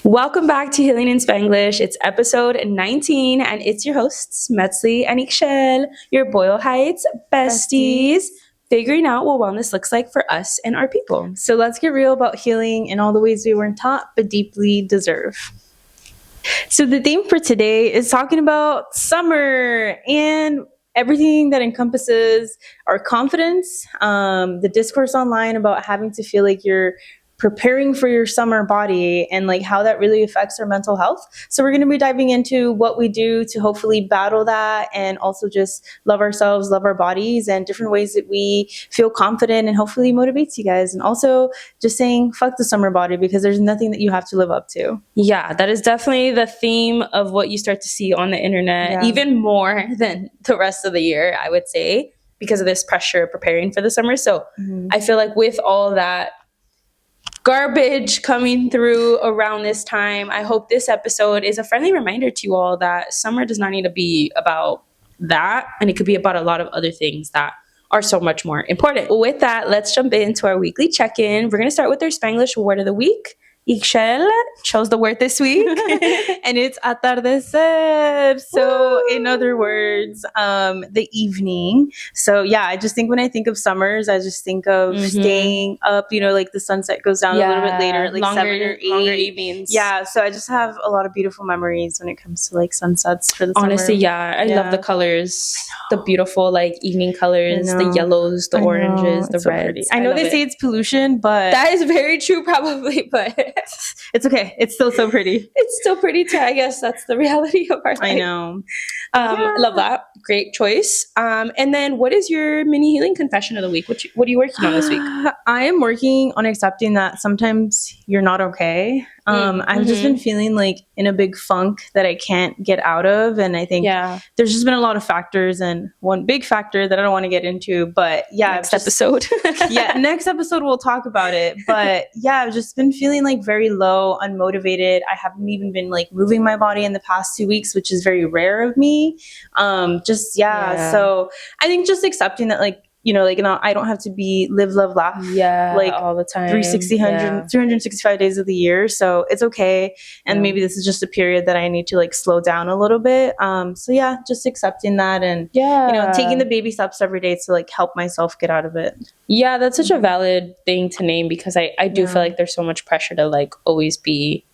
Welcome back to Healing in Spanglish. It's episode 19, and it's your hosts, Metzli and Ixchel, your Boyle Heights besties, figuring out what wellness looks like for us and our people. So let's get real about healing in all the ways we weren't taught but deeply deserve. So the theme for today is talking about summer and everything that encompasses our confidence, the discourse online about having to feel like you're preparing for your summer body and like how that really affects our mental health. So we're going to be diving into what we do to hopefully battle that and also just love ourselves, love our bodies, and different ways that we feel confident and hopefully motivates you guys. And also just saying fuck the summer body because there's nothing that you have to live up to. Yeah, that is definitely the theme of what you start to see on the internet, even more than the rest of the year, I would say, because of this pressure preparing for the summer. So I feel like with all that garbage coming through around this time, I hope this episode is a friendly reminder to you all that summer does not need to be about that, and it could be about a lot of other things that are so much more important. With that, let's jump into our weekly check-in. We're going to start with our Spanglish word of the week. Ixchel chose the word this week, and it's atardecer. So in other words, the evening. So yeah, I just think when I think of summers, I just think of staying up, like the sunset goes down a little bit later, like longer, 7 or 8. Longer evenings. Yeah, so I just have a lot of beautiful memories when it comes to like sunsets for the summer. Honestly, yeah, I love the colors, the beautiful like evening colors, the yellows, the oranges, the reds. I know they say it's pollution, but that is very true probably, but it's okay. It's still so pretty. It's still pretty too. I guess that's the reality of our life. I know. Love that. Great choice. And then what is your mini healing confession of the week? What are you working on this week? I am working on accepting that sometimes you're not okay. I've just been feeling like in a big funk that I can't get out of. And I think there's just been a lot of factors, and one big factor that I don't want to get into, but next episode. Next episode we'll talk about it. But yeah, I've just been feeling like very low, unmotivated. I haven't even been like moving my body in the past 2 weeks, which is very rare of me. So I think just accepting that I don't have to be live, love, laugh all the time, 365 days of the year. So it's okay. And maybe this is just a period that I need to like slow down a little bit. Just accepting that and, taking the baby steps every day to like help myself get out of it. Yeah, that's such a valid thing to name because I do feel like there's so much pressure to like always be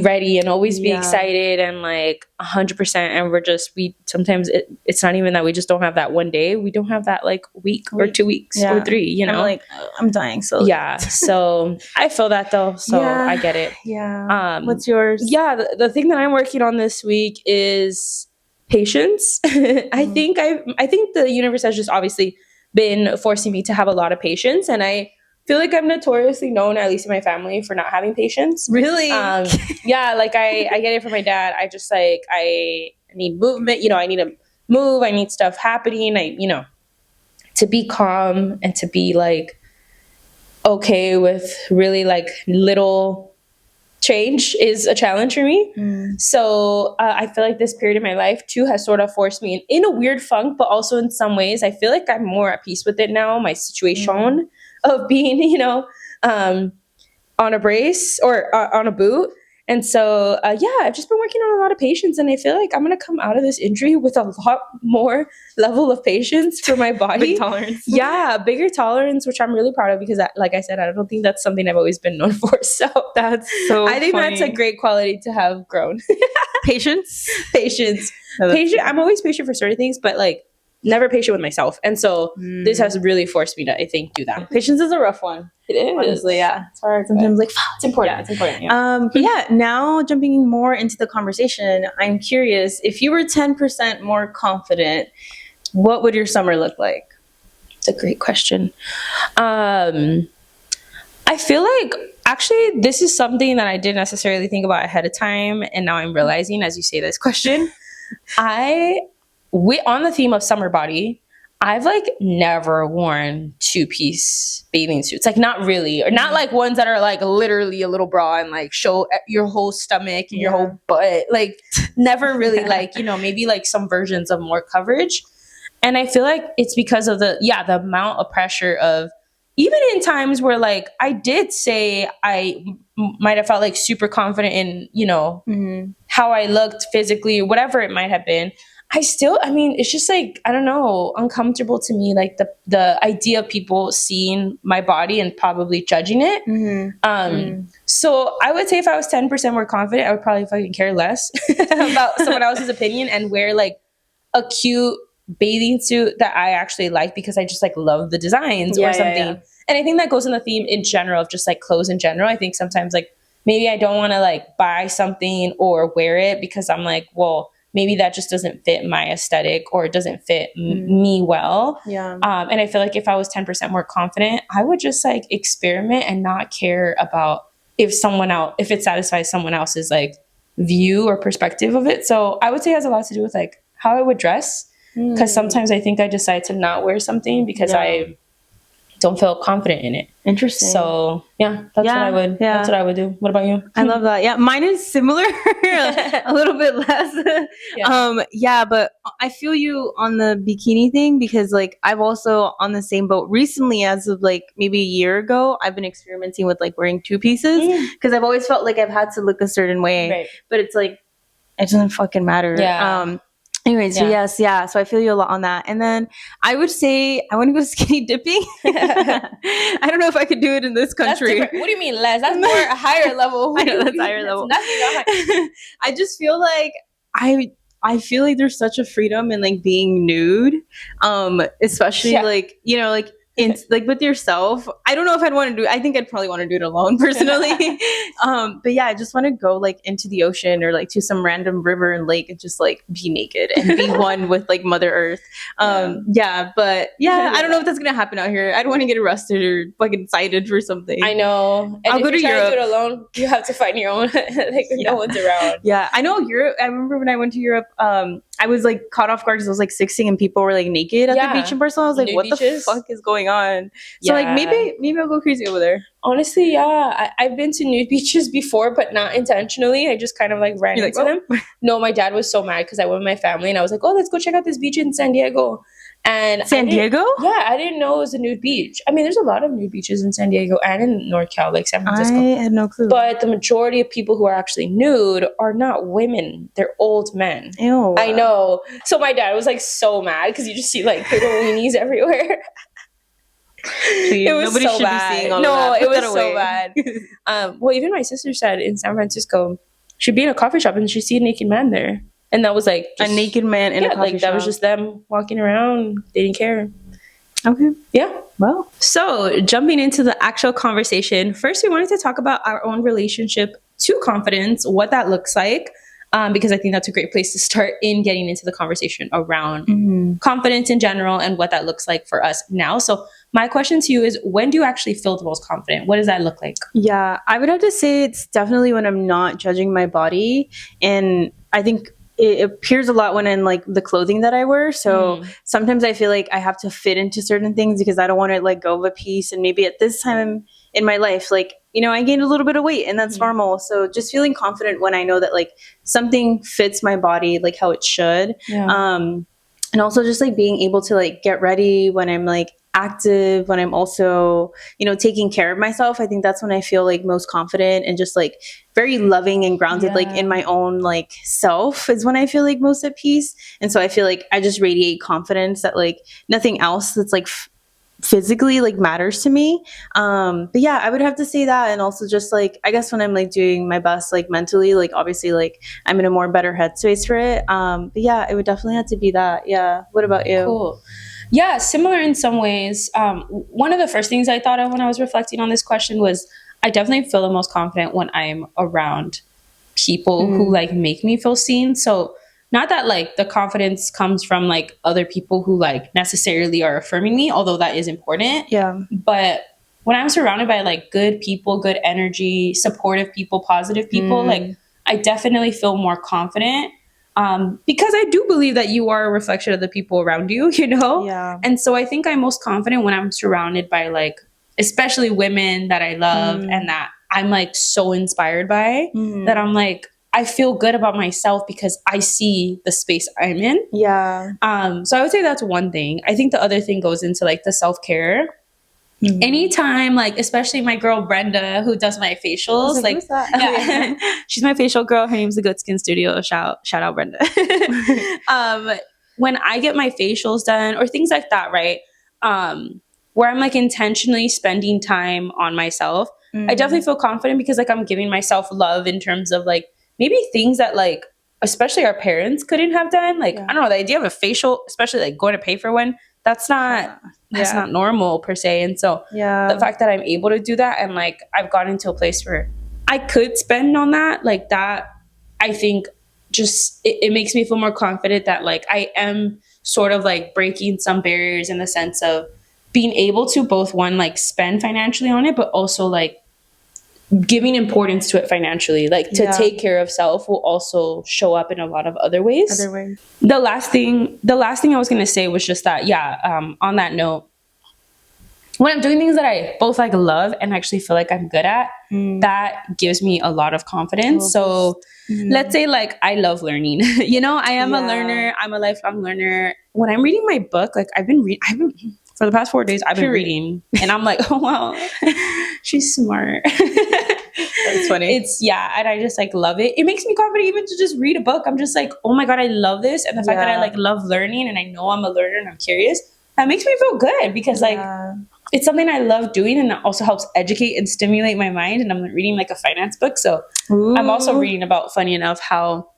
ready and always be excited and like 100%. And sometimes it's not even that we just don't have that one day. We don't have that like week or 2 weeks or 3, I'm like, I'm dying. So so I feel that though. So I get it. Yeah. What's yours? Yeah. The thing that I'm working on this week is patience. I think the universe has just obviously been forcing me to have a lot of patience, and I feel like I'm notoriously known, at least in my family, for not having patience. Really? Like I get it from my dad. I just like, I need movement, I need to move. I need stuff happening. To be calm and to be like, okay with really like little change is a challenge for me. So I feel like this period of my life too has sort of forced me in a weird funk, but also in some ways, I feel like I'm more at peace with it now. My situation of being, on a brace or on a boot. And so, I've just been working on a lot of patience, and I feel like I'm going to come out of this injury with a lot more level of patience for my body. Big tolerance. Yeah, bigger tolerance, which I'm really proud of because, like I said, I don't think that's something I've always been known for. So I think that's a great quality to have grown. Patience. I'm always patient for certain things, but like never patient with myself. And so this has really forced me to, I think, do that. Patience is a rough one. It is. Honestly, yeah. It's hard. Sometimes it's important. Yeah, it's important. Yeah. Now jumping more into the conversation, I'm curious, if you were 10% more confident, what would your summer look like? It's a great question. I feel like actually this is something that I didn't necessarily think about ahead of time. And now I'm realizing as you say this question, on the theme of summer body, I've like never worn 2-piece bathing suits. Like not really, or not like ones that are like literally a little bra and like show your whole stomach and your whole butt. Like never really like, maybe like some versions of more coverage. And I feel like it's because of the amount of pressure of even in times where like I did say might have felt like super confident in, you know, how I looked physically, whatever it might have been, I mean, it's just like, I don't know, uncomfortable to me, like the idea of people seeing my body and probably judging it. So I would say if I was 10% more confident, I would probably fucking care less about someone else's opinion and wear like a cute bathing suit that I actually like because I just like love the designs or something. And I think that goes in the theme in general of just like clothes in general. I think sometimes like maybe I don't want to like buy something or wear it because I'm like, well, maybe that just doesn't fit my aesthetic or it doesn't fit me well. And I feel like if I was 10% more confident, I would just like experiment and not care about if it satisfies someone else's like view or perspective of it. So I would say it has a lot to do with like how I would dress. Because sometimes I think I decide to not wear something because I don't feel confident in it. Interesting. So that's what I would. That's what I would do. What about you? I love that. Yeah, mine is similar, a little bit less. But I feel you on the bikini thing because like I've also on the same boat recently. As of like maybe a year ago, I've been experimenting with like wearing 2 pieces because I've always felt like I've had to look a certain way, but it's like it doesn't fucking matter. Anyways, so so I feel you a lot on that. And then I would say I want to go skinny dipping. I don't know if I could do it in this country. What do you mean less? That's more a higher level. I know that's higher level. I just feel like I feel like there's such a freedom in like being nude, especially like, you know, like like with yourself. I don't know if I'd want to do it. I think I'd probably want to do it alone personally. But yeah, I just want to go like into the ocean or like to some random river and lake and just like be naked and be one with like Mother Earth. I don't know if that's gonna happen out here. I don't want to get arrested or fucking cited for something. I know. And I'll go to Europe. To do it alone, you have to find your own. Like no one's around. Yeah, I know Europe. I remember when I went to Europe. I was like caught off guard because I was like 16 and people were like naked at the beach in Barcelona. I was like, nude what beaches? The fuck is going on? So like maybe I'll go crazy over there. Honestly, I've been to nude beaches before, but not intentionally. I just kind of like ran into them. No, my dad was so mad because I went with my family and I was like, oh, let's go check out this beach in San Diego. And San Diego? Yeah, I didn't know it was a nude beach. I mean, there's a lot of nude beaches in San Diego and in NorCal, like San Francisco. I had no clue. But the majority of people who are actually nude are not women. They're old men. Ew. I know. So my dad was like so mad because you just see like little weenies everywhere. Please, it was so bad. It was so bad. Well, even my sister said in San Francisco, she'd be in a coffee shop and she'd see a naked man there. And that was like just, a naked man in a coffee shop. That was just them walking around. They didn't care. Okay. Yeah. Well, so jumping into the actual conversation, first we wanted to talk about our own relationship to confidence, what that looks like, because I think that's a great place to start in getting into the conversation around confidence in general and what that looks like for us now. So my question to you is, when do you actually feel the most confident? What does that look like? Yeah, I would have to say it's definitely when I'm not judging my body. And I think it appears a lot when in like the clothing that I wear. So sometimes I feel like I have to fit into certain things because I don't want to let go of a piece. And maybe at this time in my life, like, you know, I gained a little bit of weight and that's normal. So just feeling confident when I know that like something fits my body, like how it should. And also just like being able to like get ready when I'm like active, when I'm also, you know, taking care of myself. I think that's when I feel like most confident and just like very loving and grounded, like in my own like self is when I feel like most at peace. And so I feel like I just radiate confidence that like nothing else that's like physically like matters to me. But yeah, I would have to say that. And also just like, I guess when I'm like doing my best, like mentally, like obviously like I'm in a more better headspace for it. But yeah, it would definitely have to be that. Yeah. What about you? Cool. Yeah, similar in some ways. One of the first things I thought of when I was reflecting on this question was I definitely feel the most confident when I'm around people who like make me feel seen. So not that like the confidence comes from like other people who like necessarily are affirming me, although that is important. Yeah. But when I'm surrounded by like good people, good energy, supportive people, positive people, like I definitely feel more confident. Because I do believe that you are a reflection of the people around you, you know? Yeah. And so I think I'm most confident when I'm surrounded by like, especially women that I love and that I'm like so inspired by that I'm like, I feel good about myself because I see the space I'm in. Yeah. So I would say that's one thing. I think the other thing goes into like the self-care. Anytime, like, especially my girl Brenda, who does my facials, like, who's that? yeah, she's my facial girl. Her name's the Good Skin Studio. Shout out Brenda. When I get my facials done or things like that, right? Where I'm like intentionally spending time on myself, I definitely feel confident because like I'm giving myself love in terms of like maybe things that like especially our parents couldn't have done. Like I don't know, the idea of a facial, especially like going to pay for one, that's not normal per se. And so the fact that I'm able to do that and like I've gotten to a place where I could spend on that, like that, I think just it makes me feel more confident that like I am sort of like breaking some barriers in the sense of being able to both one like spend financially on it, but also like giving importance to it financially, like to take care of self will also show up in a lot of other ways. The last thing I was going to say was just that, on that note, when I'm doing things that I both like love and actually feel like I'm good at, that gives me a lot of confidence. So let's say like I love learning, you know, I am a learner. I'm a lifelong learner. When I'm reading my book, like I've been for the past 4 days, I've been reading and I'm like, oh, wow, she's smart. That's funny. And I just like love it. It makes me confident even to just read a book. I'm just like, oh my God, I love this. And the fact that I like love learning and I know I'm a learner and I'm curious, that makes me feel good because like it's something I love doing and it also helps educate and stimulate my mind. And I'm reading like a finance book. So I'm also reading about, funny enough, how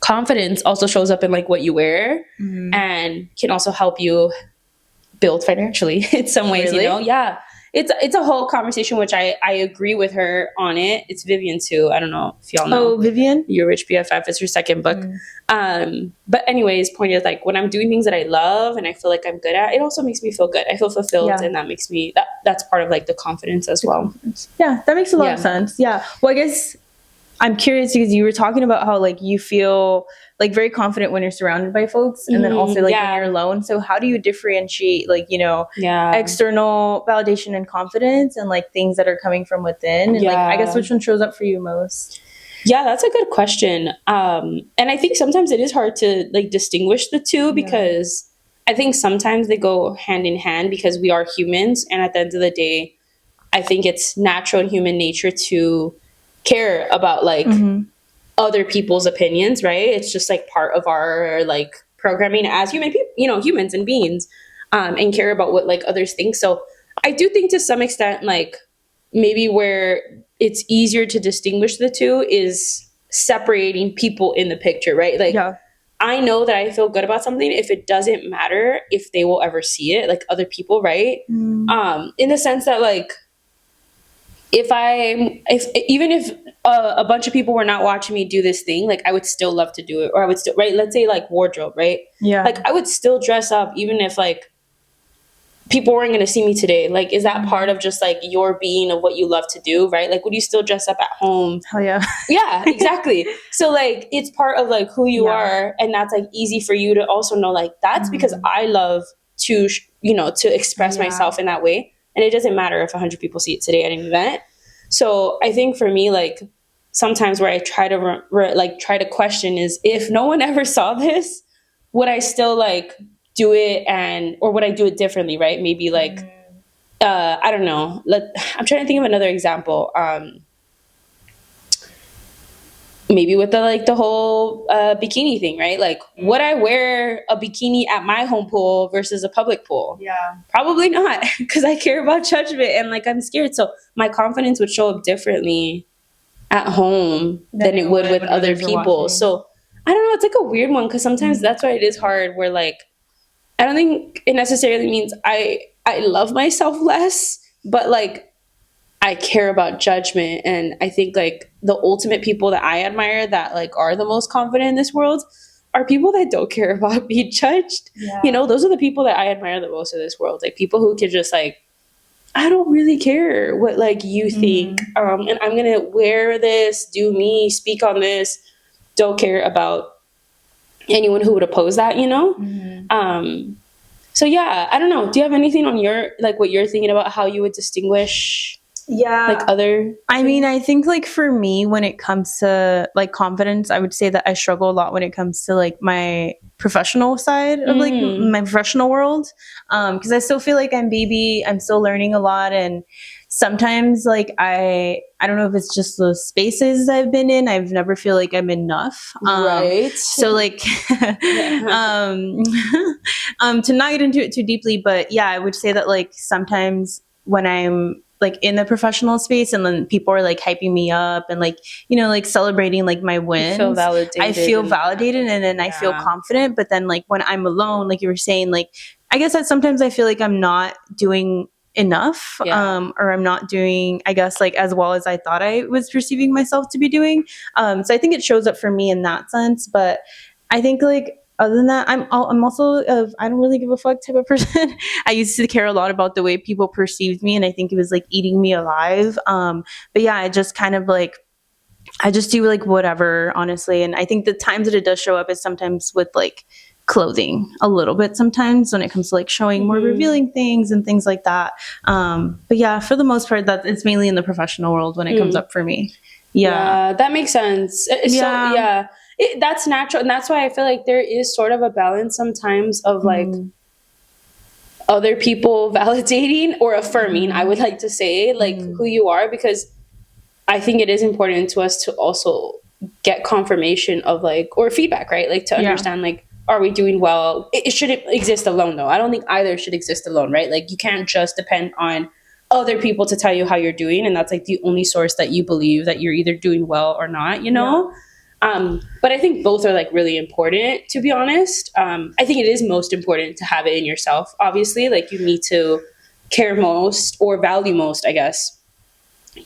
confidence also shows up in like what you wear and can also help you build financially in some ways, you know? Yeah. It's a whole conversation, which I agree with her on it. It's Vivian too. I don't know if y'all know. Oh, Vivian? Your Rich BFF is her second book. But anyways, point is like when I'm doing things that I love and I feel like I'm good at, it also makes me feel good. I feel fulfilled and that makes me, that's part of like the confidence as well. Yeah, that makes a lot of sense. Yeah. Well, I guess I'm curious because you were talking about how like you feel like very confident when you're surrounded by folks and then also like when you're alone. So how do you differentiate like, you know, external validation and confidence and like things that are coming from within? And like, I guess which one shows up for you most? Yeah, that's a good question. And I think sometimes it is hard to like distinguish the two because I think sometimes they go hand in hand because we are humans. And at the end of the day, I think it's natural in human nature to care about like other people's opinions, right? It's just like part of our like programming as human people, you know, humans and beings, and care about what like others think. So I do think to some extent, like maybe where it's easier to distinguish the two is separating people in the picture, right? Like I know that I feel good about something if it doesn't matter if they will ever see it, like other people, right? In the sense that like even if a bunch of people were not watching me do this thing, like I would still love to do it, or I would still, right? Let's say like wardrobe, right? Like I would still dress up even if like people weren't going to see me today. Like, is that part of just like your being of what you love to do, right? Like, would you still dress up at home? Hell yeah. Yeah, exactly. So like, it's part of like who you are. And that's like easy for you to also know, like, that's because I love to, to express myself in that way. And it doesn't matter if 100 people see it today at an event. So I think for me, like sometimes where I try to try to question is if no one ever saw this, would I still like do it or would I do it differently? Right? Maybe like, I don't know. I'm trying to think of another example. Maybe with the whole bikini thing, right? Like, would I wear a bikini at my home pool versus a public pool? Yeah. Probably not, because I care about judgment and like I'm scared. So my confidence would show up differently at home than it would with other people. So I don't know. It's like a weird one because sometimes that's why it is hard where like, I don't think it necessarily means I love myself less, but like, I care about judgment. And I think like the ultimate people that I admire that like are the most confident in this world are people that don't care about being judged. Yeah. Those are the people that I admire the most in this world. Like people who can just like, I don't really care what like you think. And I'm going to wear this, do me, speak on this. Don't care about anyone who would oppose that, So yeah, I don't know. Do you have anything on your, like what you're thinking about how you would distinguish Yeah. Like other. I mean, I think like for me, when it comes to like confidence, I would say that I struggle a lot when it comes to like my professional side of like my professional world. Because I still feel like I'm still learning a lot. And sometimes like I don't know if it's just the spaces I've been in, I've never feel like I'm enough. Right. So like, to not get into it too deeply, but yeah, I would say that like sometimes when I'm like in the professional space and then people are like hyping me up and like, you know, like celebrating like my wins, I feel validated and then I feel confident. But then like when I'm alone, like you were saying, like, I guess that sometimes I feel like I'm not doing enough, or I'm not doing, I guess, like as well as I thought I was perceiving myself to be doing. So I think it shows up for me in that sense. But I think like other than that, I'm also I don't really give a fuck type of person. I used to care a lot about the way people perceived me, and I think it was like eating me alive. But yeah, I just kind of like I just do like whatever, honestly. And I think the times that it does show up is sometimes with like clothing a little bit sometimes when it comes to like showing more revealing things and things like that. But yeah, for the most part, that it's mainly in the professional world when it comes up for me. Yeah, that makes sense. So yeah, that's natural, and that's why I feel like there is sort of a balance sometimes of like other people validating or affirming, I would like to say, like who you are, because I think it is important to us to also get confirmation of like, or feedback, right? Like to understand like, are we doing well? It shouldn't exist alone though. I don't think either should exist alone, right? Like you can't just depend on other people to tell you how you're doing, and that's like the only source that you believe that you're either doing well or not, you know? But I think both are like really important, to be honest. I think it is most important to have it in yourself, obviously. Like you need to care most or value most, I guess,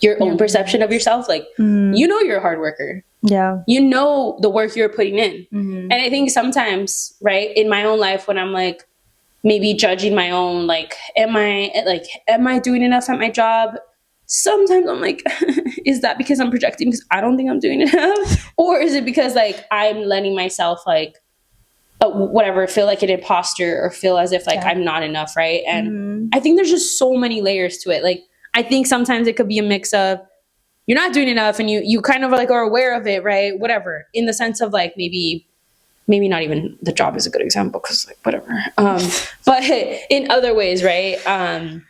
your own perception of yourself. Like, you know, you're a hard worker. Yeah. You know the work you're putting in. And I think sometimes, right, in my own life, when I'm like maybe judging my own, like, am I doing enough at my job? Sometimes I'm like, is that because I'm projecting because I don't think I'm doing enough? Or is it because like I'm letting myself like whatever, feel like an imposter or feel as if like I'm not enough, right? And I think there's just so many layers to it. Like I think sometimes it could be a mix of you're not doing enough and you kind of like are aware of it, right? Whatever, in the sense of like maybe not even the job is a good example because like whatever. But in other ways, right?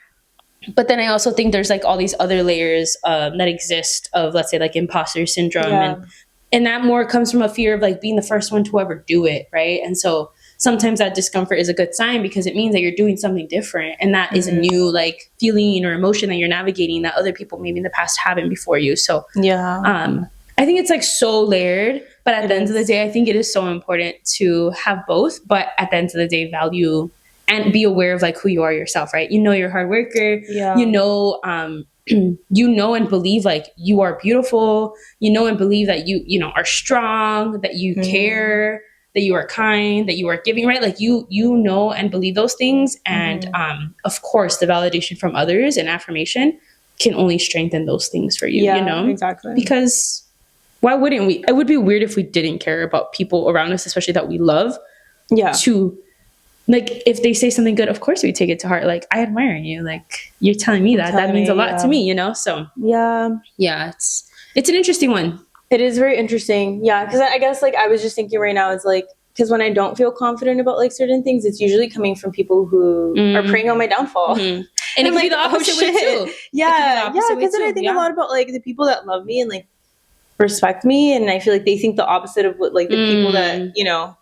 But then I also think there's like all these other layers that exist of, let's say, like imposter syndrome, and that more comes from a fear of like being the first one to ever do it, right? And so sometimes that discomfort is a good sign because it means that you're doing something different, and that is a new like feeling or emotion that you're navigating that other people maybe in the past haven't before you. So I think it's like so layered, but at the end of the day, I think it is so important to have both, but at the end of the day, value and be aware of like who you are yourself, right? You know, you're a hard worker, you know, you know, and believe like you are beautiful, you know, and believe that you know, are strong, that you care, that you are kind, that you are giving, right? Like you know, and believe those things. And, of course the validation from others and affirmation can only strengthen those things for you, you know? Exactly. Because why wouldn't we? It would be weird if we didn't care about people around us, especially that we love. To like, if they say something good, of course we take it to heart. Like, I admire you. Like, you're telling me that means a lot to me, you know? So yeah, it's an interesting one. It is very interesting. Yeah. Because I guess like I was just thinking right now is like, because when I don't feel confident about like certain things, it's usually coming from people who are preying on my downfall. And it could be the opposite way too. Yeah. Because then I think a lot about like the people that love me and like respect me, and I feel like they think the opposite of what like the people that, you know,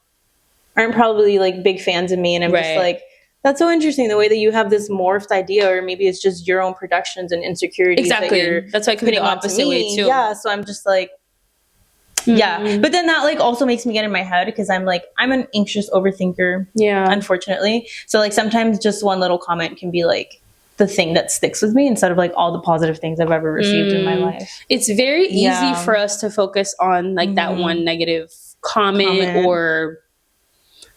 aren't probably like big fans of me. And I'm just like, that's so interesting the way that you have this morphed idea, or maybe it's just your own productions and insecurities. Exactly. That's why it could be the opposite way too. Yeah. So I'm just like, yeah. But then that like also makes me get in my head because I'm like, I'm an anxious overthinker. Yeah. Unfortunately. So like sometimes just one little comment can be like the thing that sticks with me instead of like all the positive things I've ever received in my life. It's very easy for us to focus on like that one negative comment or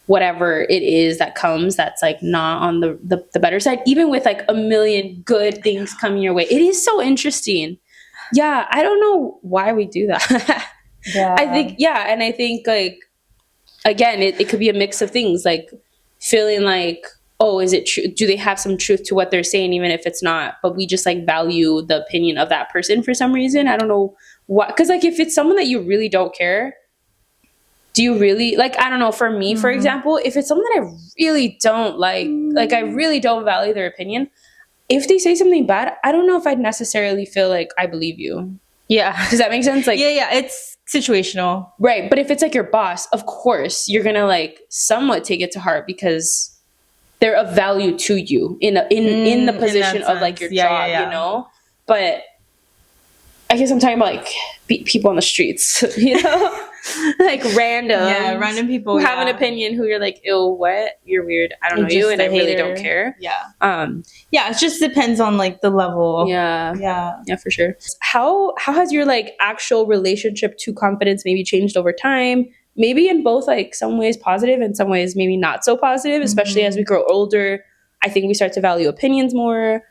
whatever it is that comes that's like not on the better side, even with like a million good things coming your way. It is so interesting. Yeah. I don't know why we do that. I think, and I think like, again, it could be a mix of things, like feeling like oh, is it true? Do they have some truth to what they're saying, even if it's not? But we just like value the opinion of that person for some reason. I don't know what, because like if it's someone that you really don't care, do you really like, I don't know, for me, for example, if it's someone that I really don't like I really don't value their opinion, if they say something bad, I don't know if I'd necessarily feel like I believe you. Yeah. Does that make sense? Like, Yeah, it's situational. right. But if it's like your boss, of course, you're going to like somewhat take it to heart because they're of value to you in the position of like your job, you know? But I guess I'm talking about like people on the streets, you know? Like random people who have an opinion who you're like, ew, what? You're weird. I don't know you and I really don't care. Yeah. Yeah, it just depends on like the level. Yeah, for sure. How has your like actual relationship to confidence maybe changed over time? Maybe in both like some ways positive and some ways maybe not so positive, especially as we grow older. I think we start to value opinions more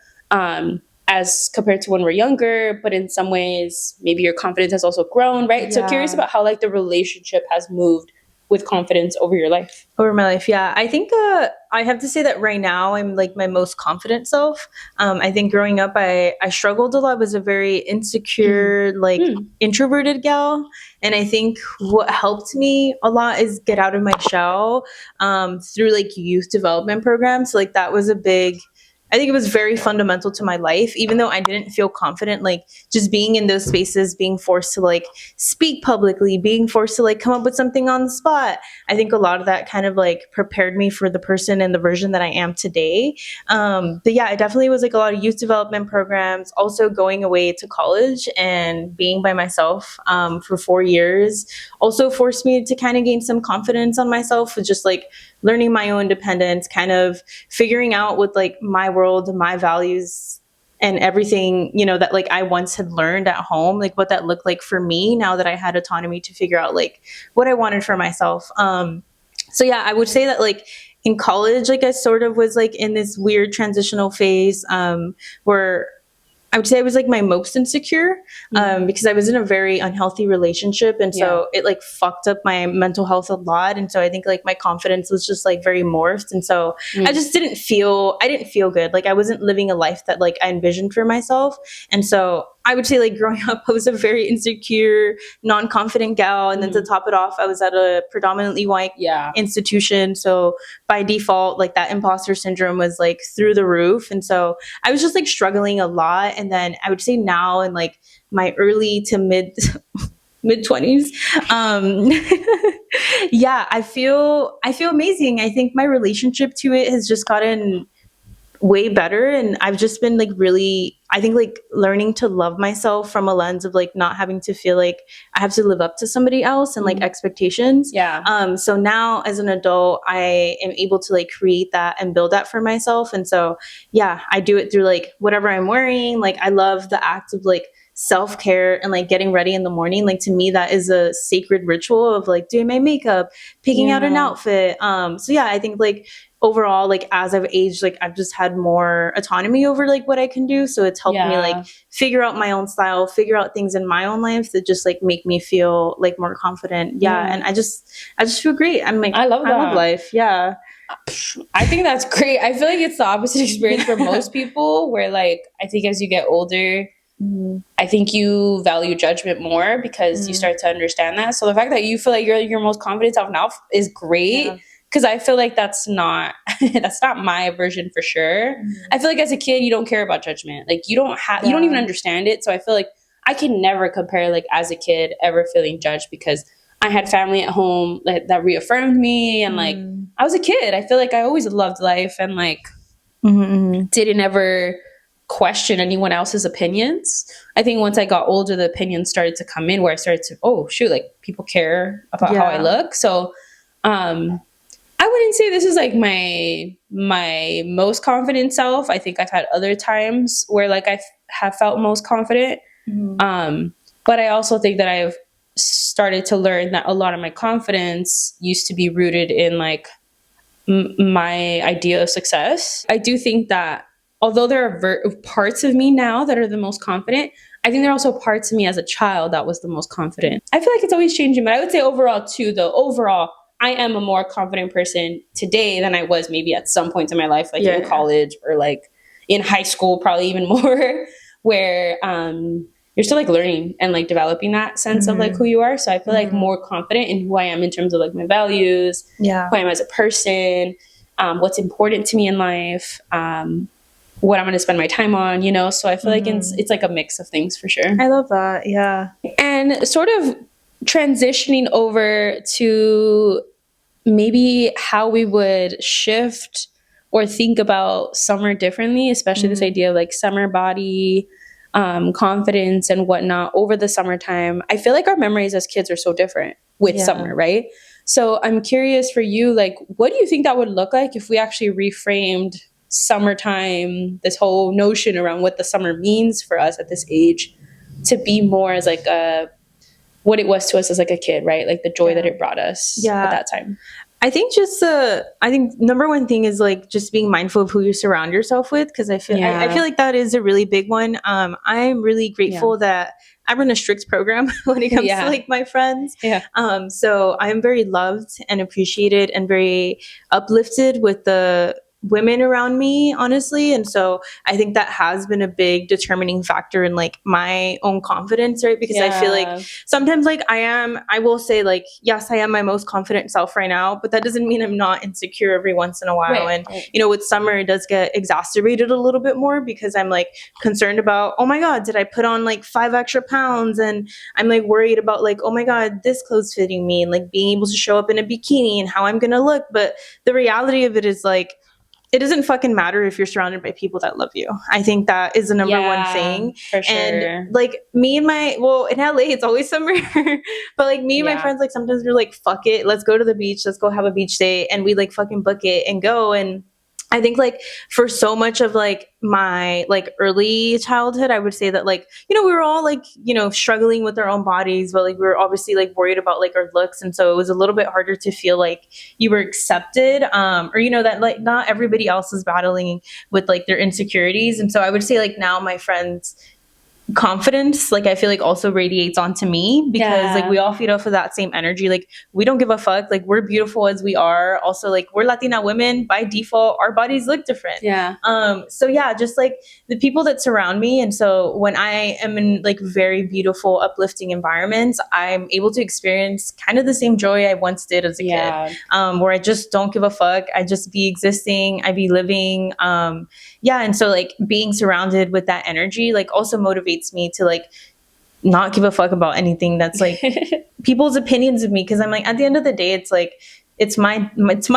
as compared to when we're younger, but in some ways maybe your confidence has also grown, right? So curious about how like the relationship has moved with confidence over your life. Over my life, yeah. I think I have to say that right now I'm like my most confident self. I think growing up I struggled a lot. I was a very insecure, like introverted gal. And I think what helped me a lot is get out of my shell through like youth development programs. So like that was I think it was very fundamental to my life, even though I didn't feel confident, like just being in those spaces, being forced to like speak publicly, being forced to like come up with something on the spot. I think a lot of that kind of like prepared me for the person and the version that I am today. But yeah, it definitely was like a lot of youth development programs, also going away to college and being by myself for 4 years also forced me to kind of gain some confidence on myself with just like learning my own independence, kind of figuring out what like my world, my values and everything, you know, that like I once had learned at home, like what that looked like for me now that I had autonomy to figure out like what I wanted for myself. So yeah, I would say that like in college, like I sort of was like in this weird transitional phase where I would say I was like my most insecure because I was in a very unhealthy relationship. And so it like fucked up my mental health a lot. And so I think like my confidence was just like very morphed. And so I didn't feel good. Like I wasn't living a life that like I envisioned for myself. And so I would say like growing up, I was a very insecure, non-confident gal. And then to top it off, I was at a predominantly white institution. So by default, like that imposter syndrome was like through the roof. And so I was just like struggling a lot. And then I would say now in like my early to mid 20s, yeah, I feel amazing. I think my relationship to it has just gotten way better, and I've just been like really, I think like learning to love myself from a lens of like not having to feel like I have to live up to somebody else and like expectations. So now as an adult I am able to like create that and build that for myself. And so yeah, I do it through like whatever I'm wearing. Like I love the act of like self-care and like getting ready in the morning. Like to me that is a sacred ritual of like doing my makeup, picking out an outfit. So yeah, I think like overall, like as I've aged, like I've just had more autonomy over like what I can do. So it's helped me like figure out my own style, figure out things in my own life that just like make me feel like more confident. And I just feel great. I'm like, I love life. I think that's great. I feel like it's the opposite experience for most people where like I think as you get older, I think you value judgment more because you start to understand that. So the fact that you feel like you're your most confident self now is great. Because I feel like that's not my version for sure. I feel like as a kid, you don't care about judgment. Like you don't even understand it. So I feel like I can never compare like as a kid ever feeling judged because I had family at home that reaffirmed me. And like I was a kid. I feel like I always loved life and like didn't ever question anyone else's opinions. I think once I got older, the opinions started to come in where I started to, oh shoot, like people care about how I look. So I wouldn't say this is like my most confident self. I think I've had other times where like I have felt most confident. But I also think that I've started to learn that a lot of my confidence used to be rooted in like my idea of success. I do think that although there are parts of me now that are the most confident, I think there are also parts of me as a child that was the most confident. I feel like it's always changing, but I would say overall too, the overall I am a more confident person today than I was maybe at some points in my life, like in Yeah. college or like in high school, probably even more, where you're still like learning and like developing that sense of like who you are. So I feel like more confident in who I am in terms of like my values, Yeah. who I am as a person, what's important to me in life, what I'm going to spend my time on, you know? So I feel like it's like a mix of things for sure. I love that. Yeah. And sort of transitioning over to maybe how we would shift or think about summer differently, especially this idea of like summer body, confidence and whatnot over the summertime. I feel like our memories as kids are so different with summer, right? So I'm curious for you, like, what do you think that would look like if we actually reframed summertime, this whole notion around what the summer means for us at this age, to be more as like what it was to us as like a kid, right? Like the joy that it brought us at that time. I think I think number one thing is like just being mindful of who you surround yourself with, because I feel like that is a really big one. I'm really grateful that I run a strict program when it comes to like my friends. So I'm very loved and appreciated and very uplifted with the women around me, honestly. And so I think that has been a big determining factor in like my own confidence, right? Because I feel like sometimes like I will say like, yes, I am my most confident self right now, but that doesn't mean I'm not insecure every once in a while. And, you know, with summer, it does get exacerbated a little bit more because I'm like concerned about, oh my God, did I put on like 5 extra pounds? And I'm like worried about like, oh my God, this clothes fitting me, and like being able to show up in a bikini and how I'm going to look. But the reality of it is like, it doesn't fucking matter if you're surrounded by people that love you. I think that is the number one thing. For sure. And like me and in LA, it's always summer, but like me and my friends, like sometimes we're like, fuck it, let's go to the beach, let's go have a beach day. And we like fucking book it and go. And I think like for so much of like my like early childhood, I would say that like, you know, we were all like, you know, struggling with our own bodies, but like we were obviously like worried about like our looks. And so it was a little bit harder to feel like you were accepted, or, you know, that like not everybody else is battling with like their insecurities. And so I would say like now my friends' confidence, like I feel like also radiates onto me because like we all feed off of that same energy. Like we don't give a fuck, like we're beautiful as we are. Also like we're Latina women by default, our bodies look different. So yeah, just like the people that surround me. And so when I am in like very beautiful uplifting environments, I'm able to experience kind of the same joy I once did as a kid, where I just don't give a fuck, I just be existing, I be living. And so like being surrounded with that energy like also motivates me to like not give a fuck about anything that's like people's opinions of me, because I'm like at the end of the day it's like it's my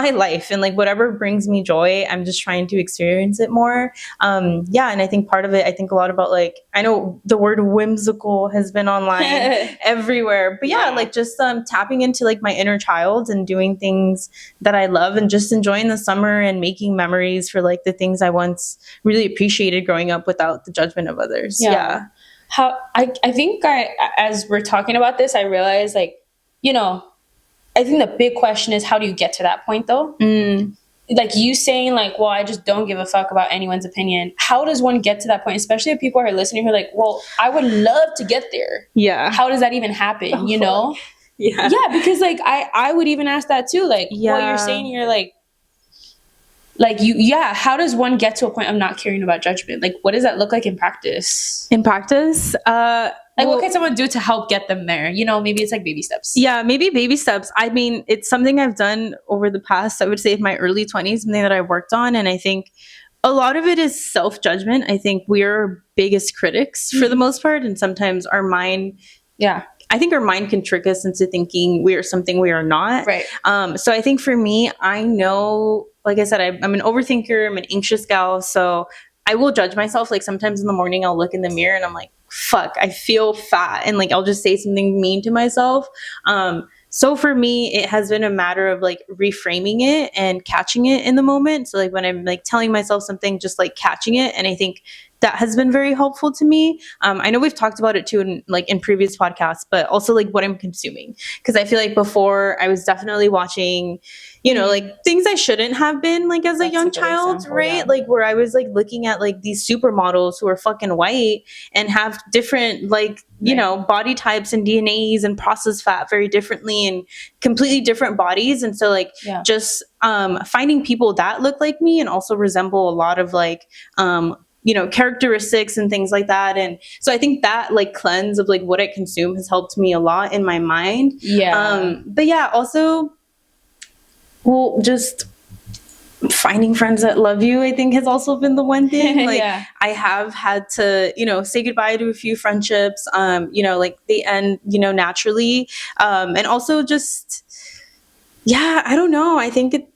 life, and like whatever brings me joy, I'm just trying to experience it more. And I think part of it, I think a lot about like, I know the word whimsical has been online everywhere, but like just tapping into like my inner child and doing things that I love and just enjoying the summer and making memories for like the things I once really appreciated growing up without the judgment of others. How I think as we're talking about this, I realize like, you know, I think the big question is, how do you get to that point though? Like you saying like, well, I just don't give a fuck about anyone's opinion. How does one get to that point? Especially if people are listening who are like, well, I would love to get there. How does that even happen? You know? Because like, I would even ask that too. Like what you're saying, you're like how does one get to a point of not caring about judgment? Like, what does that look like in practice? Like, what can someone do to help get them there? You know, maybe it's like baby steps. Yeah, maybe baby steps. I mean, it's something I've done over the past, I would say in my early 20s, something that I worked on. And I think a lot of it is self-judgment. I think we're our biggest critics for the most part. And sometimes our mind, I think our mind can trick us into thinking we are something we are not. So I think for me, I know, like I said, I'm an overthinker. I'm an anxious gal. So I will judge myself. Like sometimes in the morning, I'll look in the mirror and I'm like, fuck, I feel fat. And like, I'll just say something mean to myself. So for me, it has been a matter of like reframing it and catching it in the moment. So like when I'm like telling myself something, just like catching it. And I think that has been very helpful to me. I know we've talked about it too in previous podcasts, but also like what I'm consuming. Because I feel like before I was definitely watching, like things I shouldn't have been like as a young child, example, right? Yeah. Like where I was like looking at like these supermodels who are fucking white and have different like, body types and DNAs and processed fat very differently and completely different bodies. And so like just finding people that look like me and also resemble a lot of like, characteristics and things like that. And so I think that like cleanse of like what I consume has helped me a lot in my mind. Yeah. But yeah, also, well, just finding friends that love you, I think has also been the one thing. Like I have had to, say goodbye to a few friendships, like they end, naturally. And also just, I don't know. I think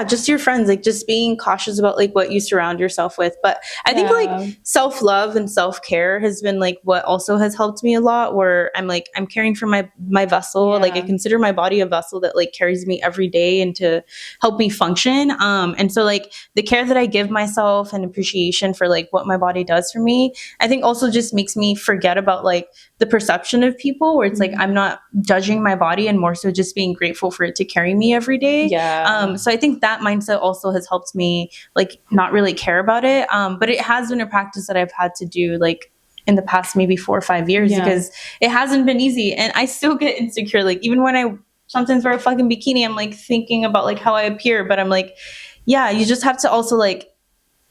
just your friends, like just being cautious about like what you surround yourself with. But I think like self-love and self-care has been like what also has helped me a lot, where I'm caring for my vessel. Like I consider my body a vessel that like carries me every day and to help me function. And so like the care that I give myself and appreciation for like what my body does for me, I think also just makes me forget about like the perception of people, where it's like I'm not judging my body and more so just being grateful for it to carry me every day. So I think that mindset also has helped me like not really care about it. But it has been a practice that I've had to do like in the past maybe 4 or 5 years because it hasn't been easy. And I still get insecure. Like even when I sometimes wear a fucking bikini, I'm like thinking about like how I appear, but I'm like, you just have to also like,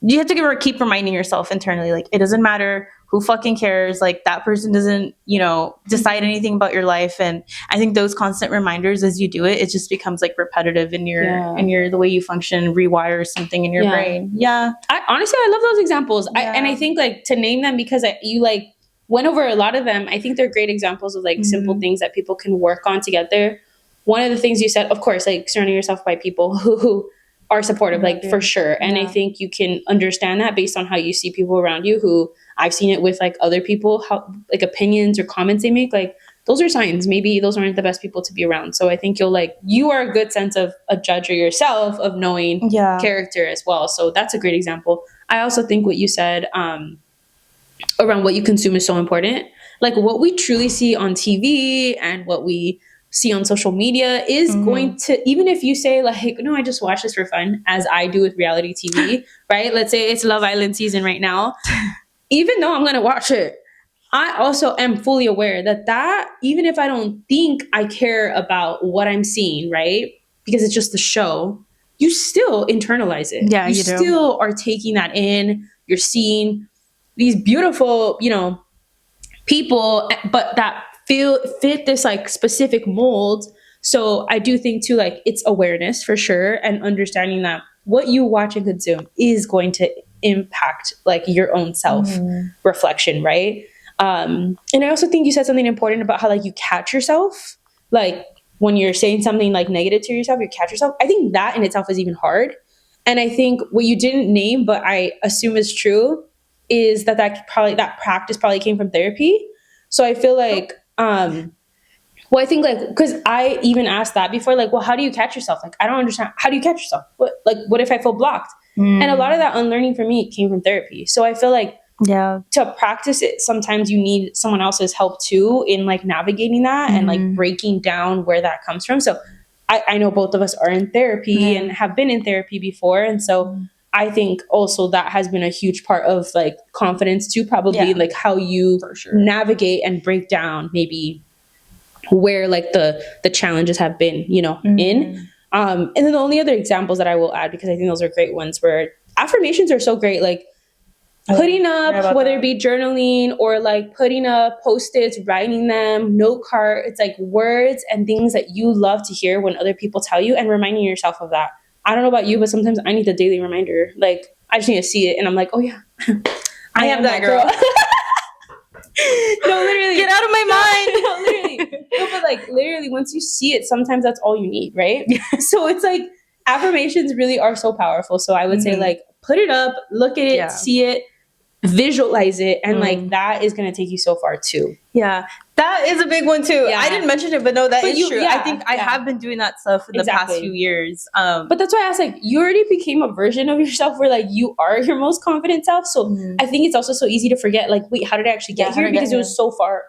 you have to keep reminding yourself internally, like it doesn't matter who fucking cares, like that person doesn't, decide anything about your life. And I think those constant reminders as you do it, it just becomes like repetitive in your the way you function, rewires something in your brain. I love those examples. And I think like to name them because you like went over a lot of them. I think they're great examples of like simple things that people can work on together. One of the things you said, of course, like surrounding yourself by people who are supportive, like for sure. And I think you can understand that based on how you see people around you who I've seen it with like other people, how like opinions or comments they make, like those are signs. Maybe those aren't the best people to be around. So I think you are a good sense of a judge of yourself, of knowing character as well. So that's a great example. I also think what you said around what you consume is so important. Like what we truly see on TV and what we see on social media is going to, even if you say like, no, I just watch this for fun, as I do with reality TV, right? Let's say it's Love Island season right now. Even though I'm going to watch it, I also am fully aware that even if I don't think I care about what I'm seeing, right? Because it's just the show, you still internalize it. Yeah, you still are taking that in. You're seeing these beautiful, people, but that fit this like specific mold. So I do think too, like it's awareness for sure, and understanding that what you watch and consume is going to impact like your own self reflection, right? And I also think you said something important about how like you catch yourself, like when you're saying something like negative to yourself, you catch yourself. I think that in itself is even hard. And I think what you didn't name, but I assume is true, is that practice probably came from therapy. So I feel like, well, I think like, because I even asked that before, like, well, how do you catch yourself? Like, I don't understand. How do you catch yourself? What if I feel blocked? And a lot of that unlearning for me came from therapy. So I feel like to practice it, sometimes you need someone else's help too in like navigating that and like breaking down where that comes from. So I know both of us are in therapy and have been in therapy before. And so I think also that has been a huge part of like confidence too, probably like how you navigate and break down maybe where like the challenges have been, in. And then the only other examples that I will add, because I think those are great ones, where affirmations are so great, like putting up, whether it be journaling or like putting up Post-its, writing them, note card, it's like words and things that you love to hear when other people tell you, and reminding yourself of that. I don't know about you, but sometimes I need a daily reminder. Like I just need to see it and I'm like, oh yeah, I am that girl. No, literally. Get out of my mind. No, literally. No, but like literally once you see it, sometimes that's all you need, right? So it's like affirmations really are so powerful. So I would say like put it up, look at it, see it, visualize it, and like that is going to take you so far too. Yeah. That is a big one too. Yeah. I didn't mention it, but no, that is true. Yeah, I think I have been doing that stuff in the past few years. But that's why I asked, like, you already became a version of yourself where like you are your most confident self. So I think it's also so easy to forget, like, wait, how did I actually get here? Because it was so far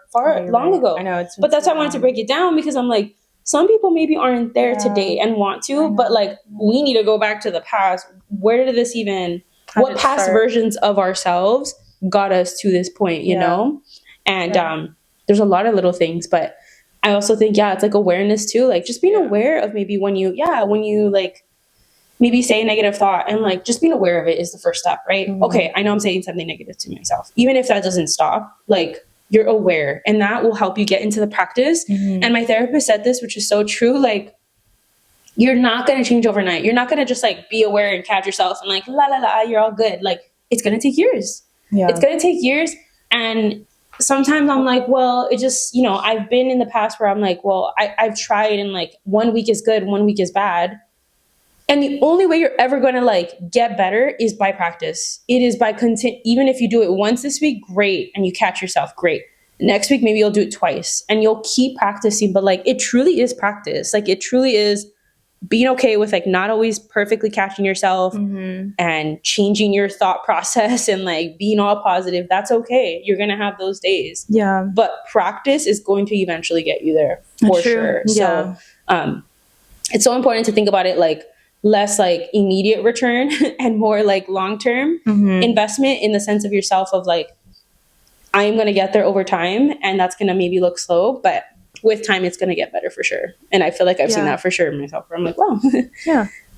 long ago. I know. But that's why I wanted to break it down, because I'm like, some people maybe aren't there today and want to, but like we need to go back to the past. Where did this even, what past versions of ourselves got us to this point, you know? And there's a lot of little things, but I also think, it's like awareness too. Like just being aware of maybe when you like maybe say a negative thought, and like just being aware of it is the first step, right? Okay, I know I'm saying something negative to myself. Even if that doesn't stop, like you're aware, and that will help you get into the practice. And my therapist said this, which is so true. Like, you're not going to change overnight. You're not going to just like be aware and catch yourself and like, la, la, la, you're all good. Like it's going to take years. It's going to take years. And sometimes I'm like, well, it just, I've been in the past where I'm like, well, I've tried, and like 1 week is good, 1 week is bad. And the only way you're ever going to like get better is by practice. It is by even if you do it once this week, great. And you catch yourself, great. Next week, maybe you'll do it twice, and you'll keep practicing. But like, it truly is practice. Like it truly is being okay with like not always perfectly catching yourself and changing your thought process and like being all positive. That's okay. You're going to have those days. Yeah. But practice is going to eventually get you there for sure. Yeah. So it's so important to think about it like less like immediate return and more like long-term investment, in the sense of yourself of like, I am going to get there over time, and that's going to maybe look slow, but with time, it's going to get better for sure. And I feel like I've seen that for sure myself, where I'm like, wow,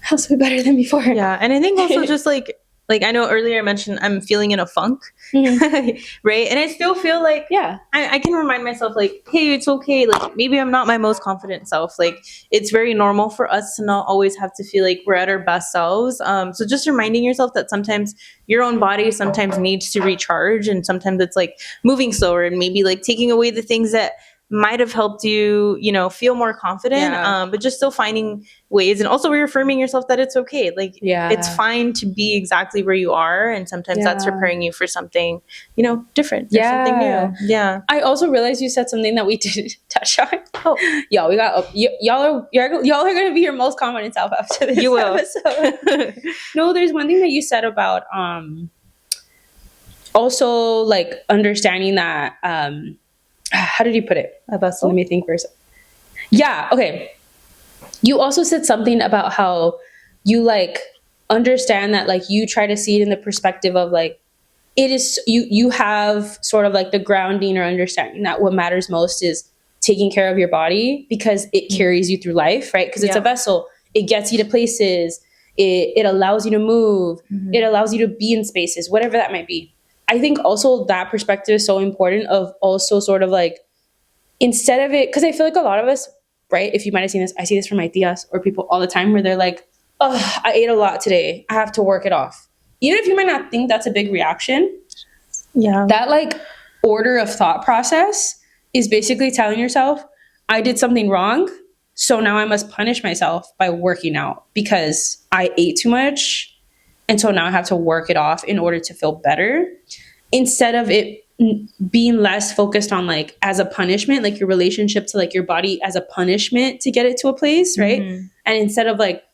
that's way better than before. Yeah. And I think also just like I know earlier I mentioned I'm feeling in a funk, right? And I still feel like, I can remind myself like, hey, it's okay. Like maybe I'm not my most confident self. Like it's very normal for us to not always have to feel like we're at our best selves. So just reminding yourself that sometimes your own body sometimes needs to recharge, and sometimes it's like moving slower, and maybe like taking away the things that might have helped you, feel more confident, but just still finding ways, and also reaffirming yourself that it's okay. Like, it's fine to be exactly where you are, and sometimes that's preparing you for something, different, or something new. Yeah. I also realized you said something that we didn't touch on. Oh, y'all, y'all are going to be your most confident self after this episode. No, there's one thing that you said about also like understanding that. How did you put it? A vessel. Let me think for a second. Yeah. Okay. You also said something about how you like understand that like you try to see it in the perspective of like, it is you have sort of like the grounding or understanding that what matters most is taking care of your body, because it carries you through life, right? Because it's a vessel. It gets you to places. It allows you to move. It allows you to be in spaces, whatever that might be. I think also that perspective is so important, of also sort of like, instead of it, because I feel like a lot of us, right, if you might have seen this, I see this from my tias or people all the time where they're like, oh, I ate a lot today, I have to work it off. Even if you might not think that's a big reaction, that like order of thought process is basically telling yourself, I did something wrong, so now I must punish myself by working out because I ate too much. And so now I have to work it off in order to feel better, instead of it being less focused on like as a punishment, like your relationship to like your body as a punishment to get it to a place, right? And instead of like,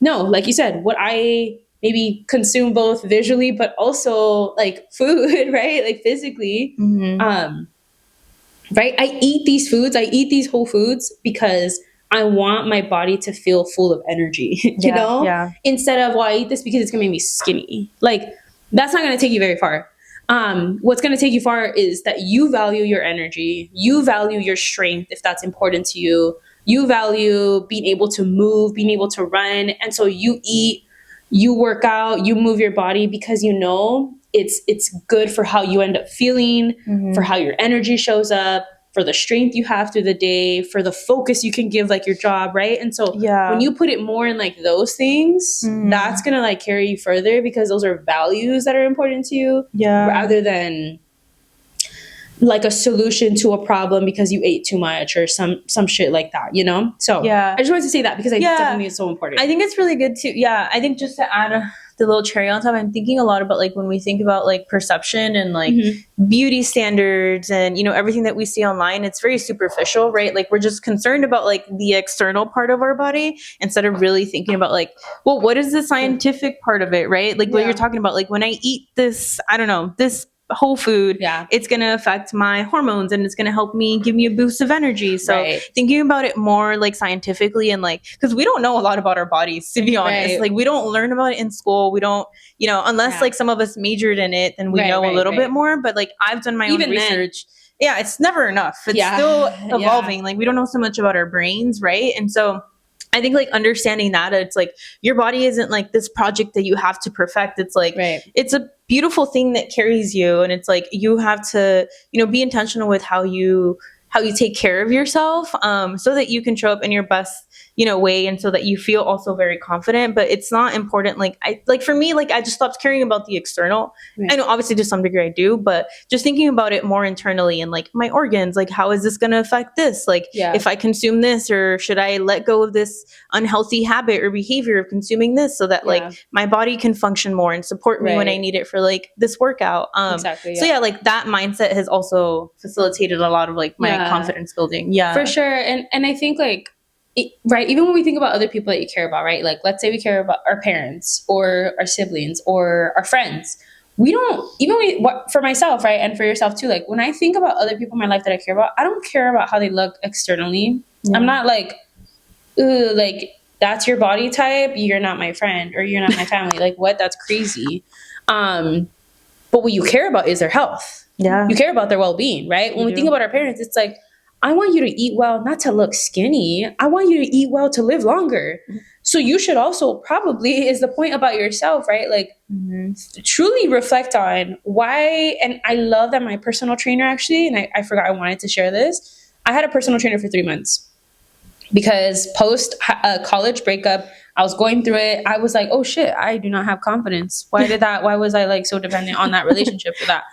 no, like you said, what I maybe consume both visually, but also like food, right? Like physically, right? I eat these foods, I eat these whole foods because I want my body to feel full of energy, you know? Yeah. Instead of, well, I eat this because it's going to make me skinny. Like, that's not going to take you very far. What's going to take you far is that you value your energy. You value your strength, if that's important to you. You value being able to move, being able to run. And so you eat, you work out, you move your body because you know it's good for how you end up feeling, for how your energy shows up, for the strength you have through the day, for the focus you can give like your job, right? And so when you put it more in like those things, that's gonna like carry you further, because those are values that are important to you, rather than like a solution to a problem because you ate too much or some shit like that, you know? So I just wanted to say that because I definitely think it's so important. I think it's really good too. Yeah, I think just to add the little cherry on top, I'm thinking a lot about like when we think about like perception and like beauty standards and, you know, everything that we see online, it's very superficial, right? Like we're just concerned about like the external part of our body instead of really thinking about like, well, what is the scientific part of it, right? Like what you're talking about, like when I eat this, I don't know, this whole food, it's going to affect my hormones and it's going to help me give me a boost of energy. So thinking about it more like scientifically and like, because we don't know a lot about our bodies, to be honest. Like we don't learn about it in school. We don't, you know, unless like some of us majored in it, then we know a little bit more. But like I've done my own research. Yeah, it's never enough. It's still evolving. Like we don't know so much about our brains, right? And so I think like understanding that it's like your body isn't like this project that you have to perfect. It's like it's a beautiful thing that carries you, and it's like you have to, you know, be intentional with how you take care of yourself, so that you can show up in your best, you know, way, and so that you feel also very confident. But it's not important. Like for me, like I just stopped caring about the external. I know obviously to some degree I do, but just thinking about it more internally and like my organs, like how is this going to affect this? Like if I consume this, or should I let go of this unhealthy habit or behavior of consuming this so that like my body can function more and support me when I need it for like this workout. So yeah, like that mindset has also facilitated a lot of like my confidence building. For sure. And I think like, even when we think about other people that you care about, right? Like, let's say we care about our parents or our siblings or our friends. We don't, for myself, right? And for yourself too. Like when I think about other people in my life that I care about, I don't care about how they look externally. I'm not like, ooh, like that's your body type. You're not my friend or you're not my family. Like what? That's crazy. But what you care about is their health. You care about their well-being, right? When we think about our parents, it's like, I want you to eat well, not to look skinny. I want you to eat well to live longer. So you should also probably, is the point about yourself, right? Like truly reflect on why. And I love that my personal trainer actually, and I forgot I wanted to share this. I had a personal trainer for 3 months because post college breakup, I was going through it. I was like, oh shit, I do not have confidence. Why was I like so dependent on that relationship for that?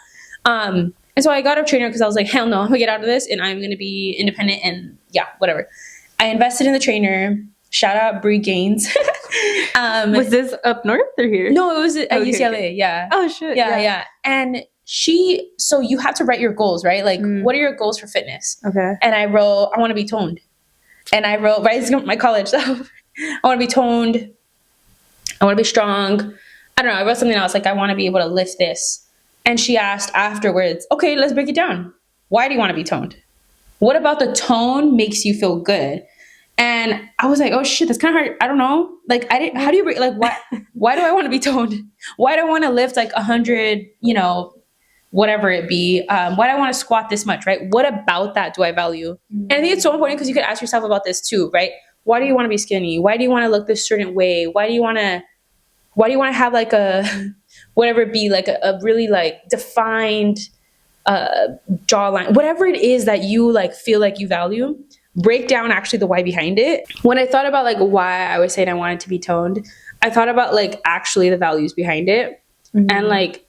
And so I got a trainer because I was like, hell no, I'm gonna get out of this and I'm gonna be independent and whatever. I invested in the trainer. Shout out Bree Gaines. Was this up north or here? No, it was at UCLA. Yeah. Oh shit. Yeah. And so you have to write your goals, right? Like, what are your goals for fitness? Okay. And I wrote, I want to be toned. And I wrote, right, it's my college. So I want to be toned. I want to be strong. I don't know. I wrote something else. Like, I want to be able to lift this. And she asked afterwards, okay, let's break it down. Why do you want to be toned? What about the tone makes you feel good? And I was like, oh shit, that's kind of hard. I don't know. Like, how do you break, like, why do I want to be toned? Why do I want to lift like 100, you know, whatever it be? Why do I want to squat this much, right? What about that do I value? And I think it's so important because you could ask yourself about this too, right? Why do you want to be skinny? Why do you want to look this certain way? Why do you want to have like a, whatever it be, like a really like defined jawline, whatever it is that you like feel like you value, break down actually the why behind it. When I thought about like why I was saying I wanted to be toned, I thought about like actually the values behind it. And like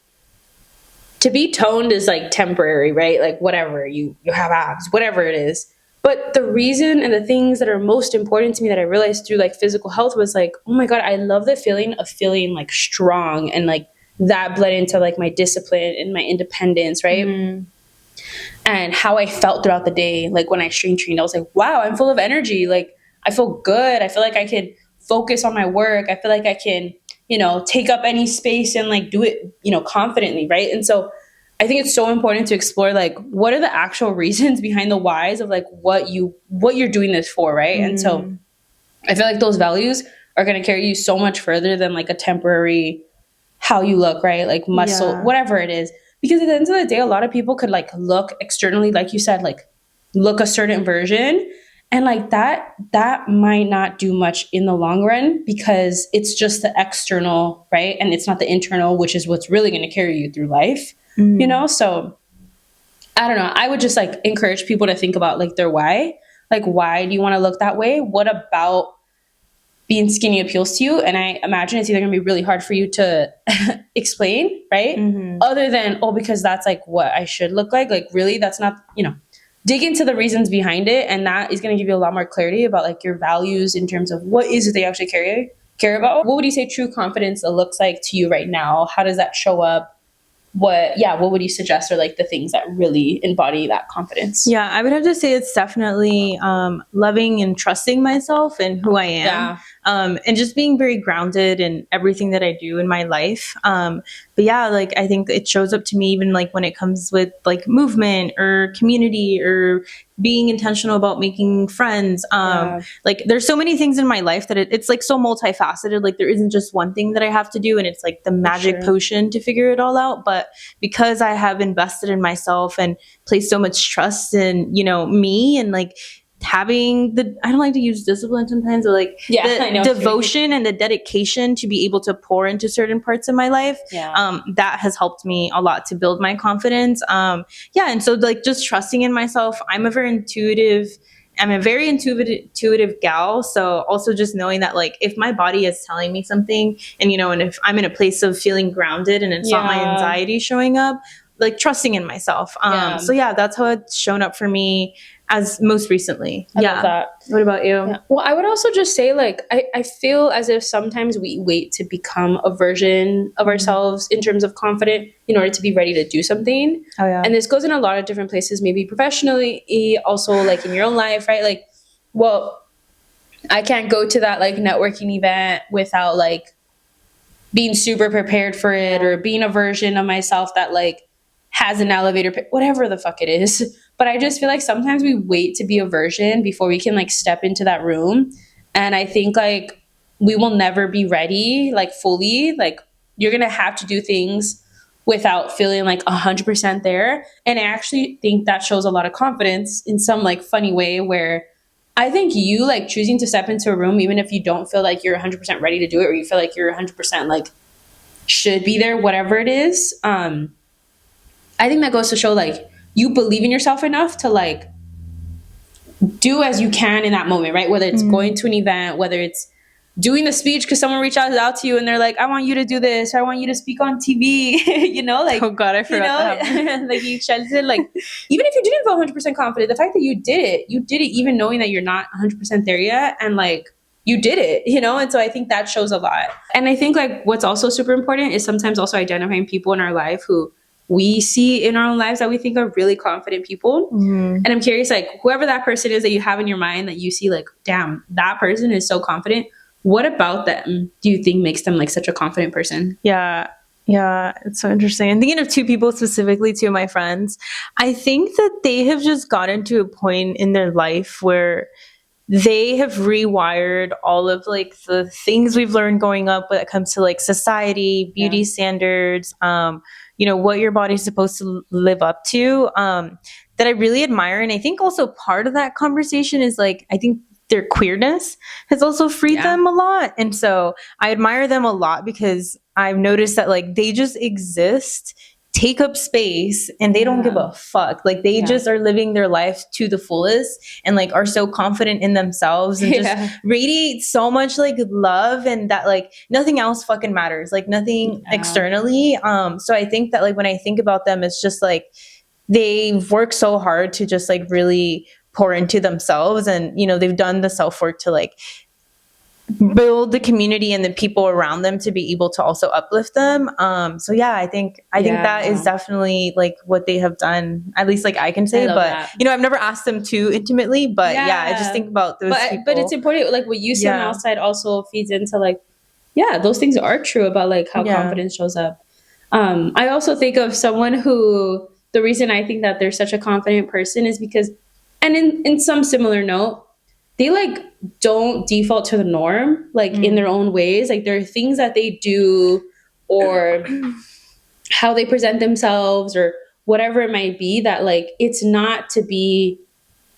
to be toned is like temporary, right? Like whatever, you have abs, whatever it is. But the reason and the things that are most important to me that I realized through like physical health was like, oh my God, I love the feeling of feeling like strong, and like that bled into like my discipline and my independence, right? And how I felt throughout the day. Like when I strength trained, I was like, wow, I'm full of energy. Like I feel good. I feel like I can focus on my work. I feel like I can, you know, take up any space and like do it, you know, confidently, right? And so I think it's so important to explore like what are the actual reasons behind the whys of like what you're doing this for, right? And so I feel like those values are going to carry you so much further than like a temporary how you look, right? Like muscle, whatever it is. Because at the end of the day, a lot of people could like look externally, like you said, like look a certain version. And like that might not do much in the long run because it's just the external, right? And it's not the internal, which is what's really going to carry you through life, you know? So I don't know. I would just like encourage people to think about like their why. Like, why do you want to look that way? What about being skinny appeals to you? And I imagine it's either going to be really hard for you to explain, right? Other than, oh, because that's like what I should look like. Like, really, that's not, you know, dig into the reasons behind it. And that is going to give you a lot more clarity about like your values in terms of what is it they actually carry care about. What would you say true confidence looks like to you right now? How does that show up? What would you suggest are like the things that really embody that confidence? Yeah, I would have to say it's definitely loving and trusting myself and who I am. Yeah. And just being very grounded in everything that I do in my life. But yeah, like I think it shows up to me even like when it comes with like movement or community or being intentional about making friends. Like there's so many things in my life that it's like so multifaceted. Like there isn't just one thing that I have to do and it's like the magic potion to figure it all out. But because I have invested in myself and placed so much trust in, you know, me and like having the, I don't like to use discipline sometimes, but like the devotion and the dedication to be able to pour into certain parts of my life, that has helped me a lot to build my confidence. And so like just trusting in myself. I'm a very intuitive gal. So also just knowing that like if my body is telling me something and, you know, and if I'm in a place of feeling grounded and it's not my anxiety showing up, like trusting in myself. So yeah, that's how it's shown up for me as most recently. I love that. What about you? Yeah. Well, I would also just say like, I feel as if sometimes we wait to become a version of ourselves in terms of confident in order to be ready to do something. Oh yeah. And this goes in a lot of different places, maybe professionally, also like in your own life, right? Like, well, I can't go to that like networking event without like being super prepared for it or being a version of myself that like has an elevator, whatever the fuck it is. But I just feel like sometimes we wait to be a version before we can like step into that room. And I think like we will never be ready, like fully, like you're going to have to do things without feeling like 100% there. And I actually think that shows a lot of confidence in some like funny way where I think you like choosing to step into a room, even if you don't feel like you're 100% ready to do it, or you feel like you're 100% like should be there, whatever it is. I think that goes to show like you believe in yourself enough to like do as you can in that moment, right? Whether it's going to an event, whether it's doing the speech because someone reaches out to you and they're like, I want you to do this, or I want you to speak on TV, you know, like, oh God, I forgot that. Like you said, like, even if you didn't feel 100% confident, the fact that you did it even knowing that you're not 100% there yet. And like, you did it, you know? And so I think that shows a lot. And I think like what's also super important is sometimes also identifying people in our life who we see in our own lives that we think are really confident people. And I'm curious, like whoever that person is that you have in your mind that you see like, damn, that person is so confident. What about them do you think makes them like such a confident person? Yeah, it's so interesting. I'm thinking of two people specifically, two of my friends. I think that they have just gotten to a point in their life where they have rewired all of like the things we've learned growing up when it comes to like society, beauty standards, you know, what your body's supposed to live up to, that I really admire. And I think also part of that conversation is like, I think their queerness has also freed them a lot. And so I admire them a lot because I've noticed that like they just exist, take up space, and they don't give a fuck. Like they just are living their life to the fullest and like are so confident in themselves and just radiate so much like love and that like nothing else fucking matters, like nothing externally. So I think that like when I think about them, it's just like they've worked so hard to just like really pour into themselves, and you know they've done the self-work to like build the community and the people around them to be able to also uplift them. So yeah, I think that is definitely like what they have done, at least like I can say, but you know, I've never asked them too intimately, but I just think about those people. But it's important, like what you see on the outside also feeds into like, those things are true about like how confidence shows up. I also think of someone who, the reason I think that they're such a confident person is because, and in some similar note, they like don't default to the norm, like in their own ways. Like there are things that they do or how they present themselves or whatever it might be that like, it's not to be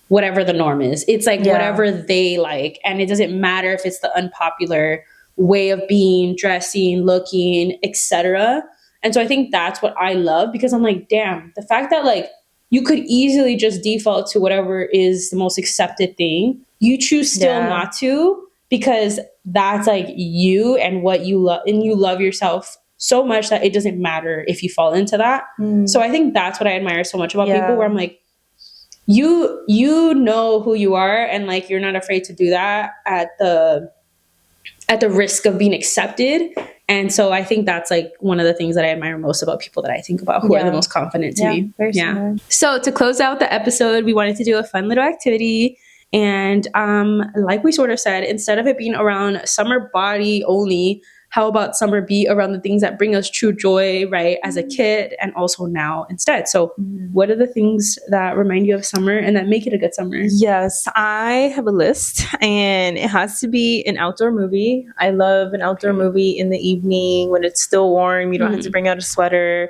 whatever the norm is. It's like whatever they like. And it doesn't matter if it's the unpopular way of being, dressing, looking, etc. And so I think that's what I love, because I'm like, damn, the fact that like you could easily just default to whatever is the most accepted thing. You choose still not to, because that's like you and what you love, and you love yourself so much that it doesn't matter if you fall into that. So I think that's what I admire so much about people, where I'm like, you know who you are, and like you're not afraid to do that at the at the risk of being accepted. And so I think that's like one of the things that I admire most about people that I think about who are the most confident to me. Very similar. So to close out the episode, we wanted to do a fun little activity. And like we sort of said, instead of it being around summer body only, how about summer be around the things that bring us true joy, right, as a kid and also now instead? So what are the things that remind you of summer and that make it a good summer? Yes, I have a list, and it has to be an outdoor movie. I love an outdoor movie in the evening when it's still warm. You don't have to bring out a sweater.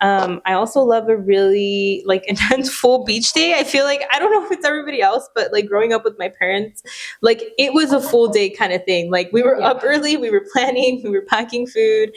I also love a really like intense full beach day. I feel like, I don't know if it's everybody else, but like growing up with my parents, like it was a full day kind of thing. Like we were up early, we were planning, we were packing food.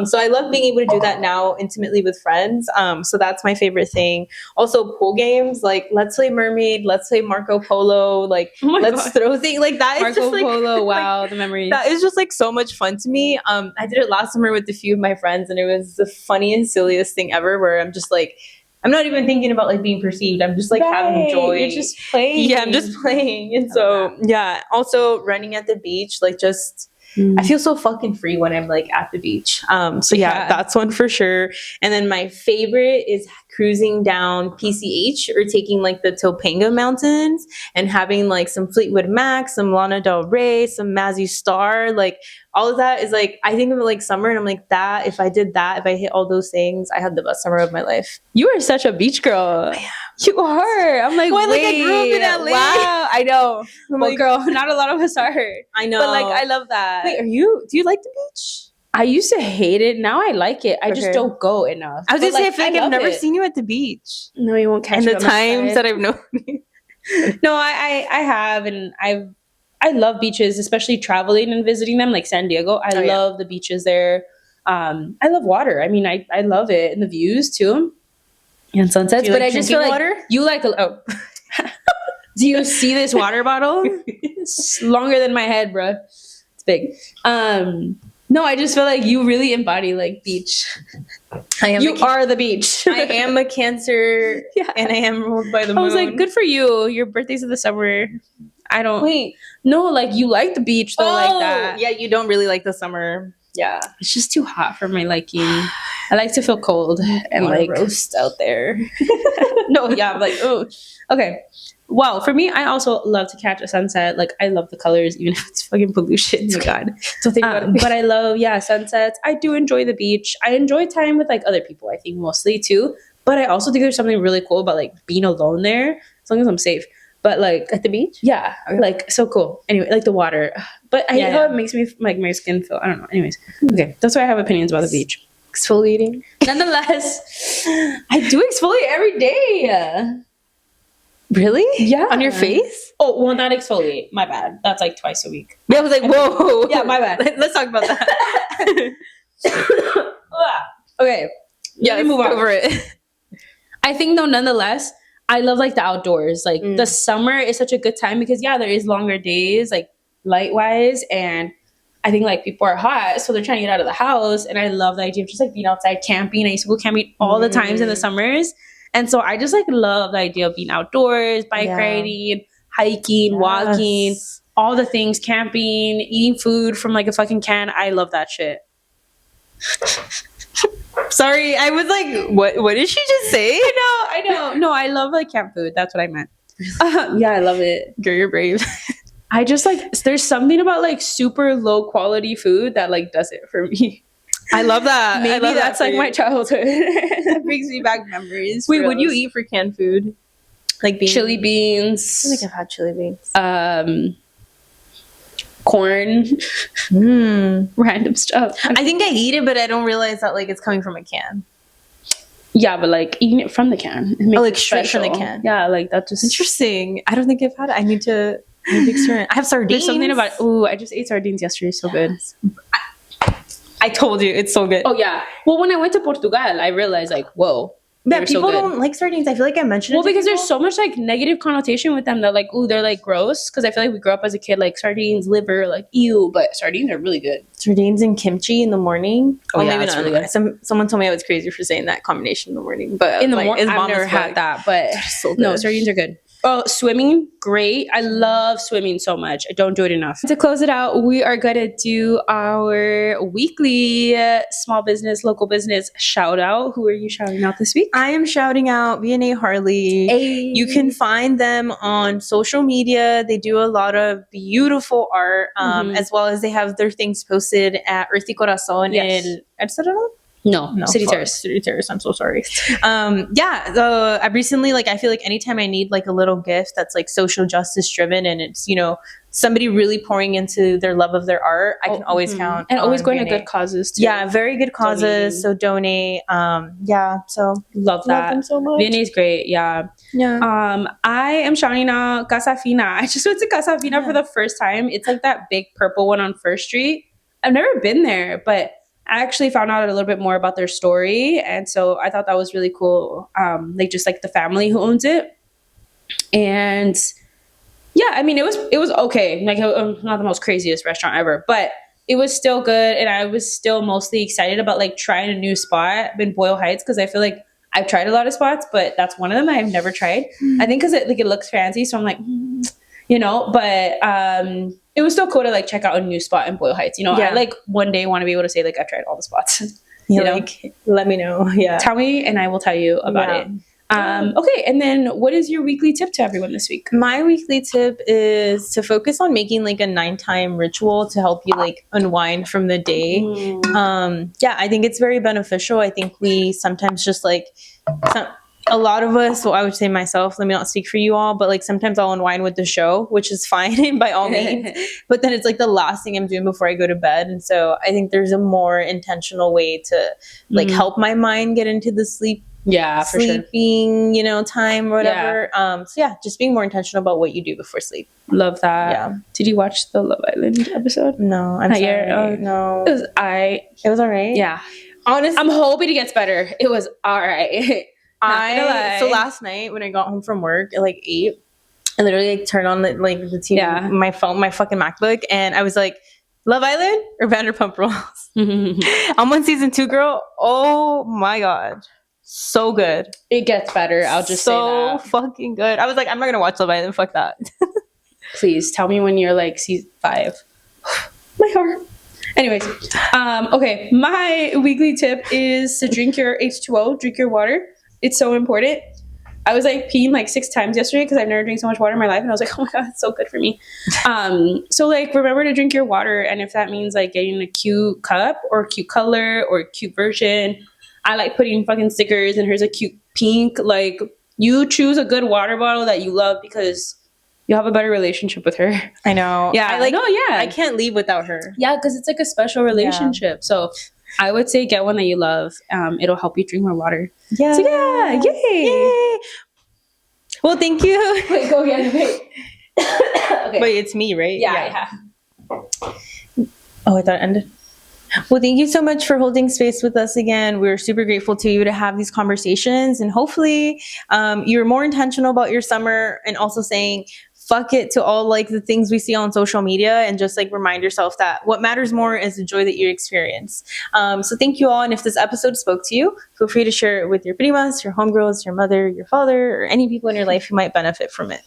So I love being able to do that now intimately with friends. So that's my favorite thing. Also pool games, like let's play Mermaid, let's play Marco Polo, like let's throw things like that. Marco just, like, Polo, wow, like, the memories. That is just like so much fun to me. I did it last summer with a few of my friends, and it was the funniest, silliest thing ever, where I'm just like, I'm not even thinking about like being perceived. I'm just like having joy. You're just playing. Yeah, I'm just playing. And so, yeah, also running at the beach, like just, I feel so fucking free when I'm like at the beach. So yeah, that's one for sure. And then my favorite is cruising down PCH or taking like the Topanga Mountains and having like some Fleetwood Mac, some Lana Del Rey, some Mazzy Star, like all of that is like, I think of it like summer, and I'm like, that, if I did that, if I hit all those things, I had the best summer of my life. You are such a beach girl. You are. I'm like, well, wait, like I grew up in LA. Wow, I know. I'm well, like, girl, not a lot of us are. I know. But like, I love that. Wait, do you like the beach? I used to hate it. Now I like it. I just don't go enough. I was gonna say, I feel like I've never seen you at the beach. No, you won't catch me. me. And the times that I've known you. No, I have, and I love beaches, especially traveling and visiting them, like San Diego. I love the beaches there. I love water. I mean, I love it, and the views too, and sunsets. But I just feel like water? You like. Oh, do you see this water bottle? It's longer than my head, bro. It's big. No, I just feel like you really embody like beach. I am. You are the beach. I am a Cancer, and I am ruled by the moon. I was like, good for you. Your birthday's in the summer. I don't. Wait. No, like you like the beach though, like that. Yeah, you don't really like the summer. Yeah, it's just too hot for my liking. I like to feel cold and like roast out there. No, yeah, I'm like, oh, okay. Wow, for me, I also love to catch a sunset. Like, I love the colors, even if it's fucking pollution. Oh my God. Don't think about it. But I love, sunsets. I do enjoy the beach. I enjoy time with, like, other people, I think, mostly, too. But I also think there's something really cool about, like, being alone there, as long as I'm safe. But, like... At the beach? Yeah. Okay. Like, so cool. Anyway, like, the water. But I hate how it makes me, like, my skin feel... I don't know. Anyways. Okay. That's why I have opinions about the beach. Exfoliating. Nonetheless, I do exfoliate every day. Really? Yeah. On your face? Oh, well, not exfoliate. My bad. That's like twice a week. Yeah, I was like, whoa. Yeah, my bad. Let's talk about that. Okay. Yeah, let's move over it. I think, though, nonetheless, I love like the outdoors. Like the summer is such a good time because, there is longer days, like light-wise. And I think like people are hot, so they're trying to get out of the house. And I love the idea of just like being outside camping. I used to go camping all the times in the summers. And so I just like love the idea of being outdoors, bike riding, hiking, walking, all the things, camping, eating food from like a fucking can. I love that shit. Sorry, I was like, what did she just say? I know. No, I love like camp food. That's what I meant. Yeah, I love it. Girl, you're brave. I just like, there's something about like super low quality food that like does it for me. I love that. Maybe that's like my childhood. That brings me back memories. Wait, what do you eat for canned food? Like beans? Chili beans. I don't think I've had chili beans. Corn. Random stuff. I think I eat it, but I don't realize that like it's coming from a can. Yeah, but like eating it from the can. It makes like straight from the can. Yeah, like that's just interesting. I don't think I've had it. I need to experiment. I have sardines. There's something about it. Ooh, I just ate sardines yesterday. So good. I told you, it's so good. Oh, yeah. Well, when I went to Portugal, I realized, like, whoa. Yeah, people don't like sardines. I feel like I mentioned it. Well, because there's so much, like, negative connotation with them that, like, ooh, they're, like, gross. Because I feel like we grew up as a kid, like, sardines, liver, like, ew. But sardines are really good. Sardines and kimchi in the morning. Oh, yeah, maybe not really good. Someone told me I was crazy for saying that combination in the morning. But in the morning, I've never had that. But so good. No, sardines are good. Oh, swimming, great. I love swimming so much. I don't do it enough. To close it out, we are going to do our weekly small business, local business shout out. Who are you shouting out this week? I am shouting out V&A Harley. Hey. You can find them on social media. They do a lot of beautiful art, as well as they have their things posted at Earthy Corazon in Amsterdam. No, City Terrace. City Terrace. I'm so sorry. I recently, like, I feel like anytime I need like a little gift that's like social justice driven and it's, you know, somebody really pouring into their love of their art, I can always count. And always going V&A. to good causes too. Yeah, very good causes. So donate. So love that. them so much. V&A is great. Yeah. I am shouting out Casa Fina. I just went to Casa Fina for the first time. It's like that big purple one on First Street. I've never been there, but I actually found out a little bit more about their story, and so I thought that was really cool. Like just like the family who owns it, and yeah, I mean it was okay. Like not the most craziest restaurant ever, but it was still good, and I was still mostly excited about like trying a new spot in Boyle Heights because I feel like I've tried a lot of spots, but that's one of them I've never tried. I think because it looks fancy, so I'm like, you know, but it was still cool to like check out a new spot in Boyle Heights. You know, I like one day want to be able to say like I've tried all the spots. You know, like, let me know. Yeah, tell me and I will tell you about it. Okay, and then what is your weekly tip to everyone this week? My weekly tip is to focus on making like a nighttime ritual to help you like unwind from the day. I think it's very beneficial. I think we sometimes just like a lot of us, well, I would say myself, let me not speak for you all, but like sometimes I'll unwind with the show, which is fine by all means. But then it's like the last thing I'm doing before I go to bed. And so I think there's a more intentional way to like help my mind get into the sleeping, you know, time or whatever. Just being more intentional about what you do before sleep. Love that. Yeah. Did you watch the Love Island episode? No, I'm sorry. No. It was all right. Yeah. Honestly, I'm hoping it gets better. It was all right. So last night when I got home from work at like 8, I literally like turned on the TV, my phone, my fucking MacBook, and I was like, Love Island or Vanderpump Rules? I'm on season 2, girl. Oh my god, so good. It gets better. I'll just say that. So fucking good. I was like, I'm not gonna watch Love Island. Fuck that. Please tell me when you're like season 5. My heart. Anyways, okay. My weekly tip is to drink your H2O. Drink your water. It's so important. I was like peeing like 6 times yesterday because I've never drank so much water in my life. And I was like, oh my God, it's so good for me. So like, remember to drink your water. And if that means like getting a cute cup or a cute color or a cute version, I like putting fucking stickers and here's a cute pink. Like you choose a good water bottle that you love because you'll have a better relationship with her. I know. Yeah. I can't leave without her. Yeah. Because it's like a special relationship. Yeah. So I would say get one that you love. It'll help you drink more water. Yeah. So yeah, yay. Well, thank you. Wait, go again. Wait. Okay. Wait, it's me, right? Yeah. Oh, I thought it ended. Well, thank you so much for holding space with us again. We're super grateful to you to have these conversations. And hopefully you're more intentional about your summer and also saying, fuck it to all like the things we see on social media and just like remind yourself that what matters more is the joy that you experience. So thank you all. And if this episode spoke to you, feel free to share it with your primas, your homegirls, your mother, your father, or any people in your life who might benefit from it.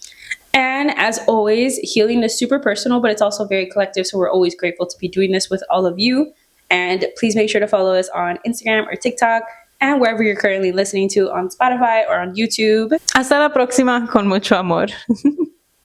And as always, healing is super personal, but it's also very collective. So we're always grateful to be doing this with all of you. And please make sure to follow us on Instagram or TikTok and wherever you're currently listening to on Spotify or on YouTube. Hasta la próxima con mucho amor.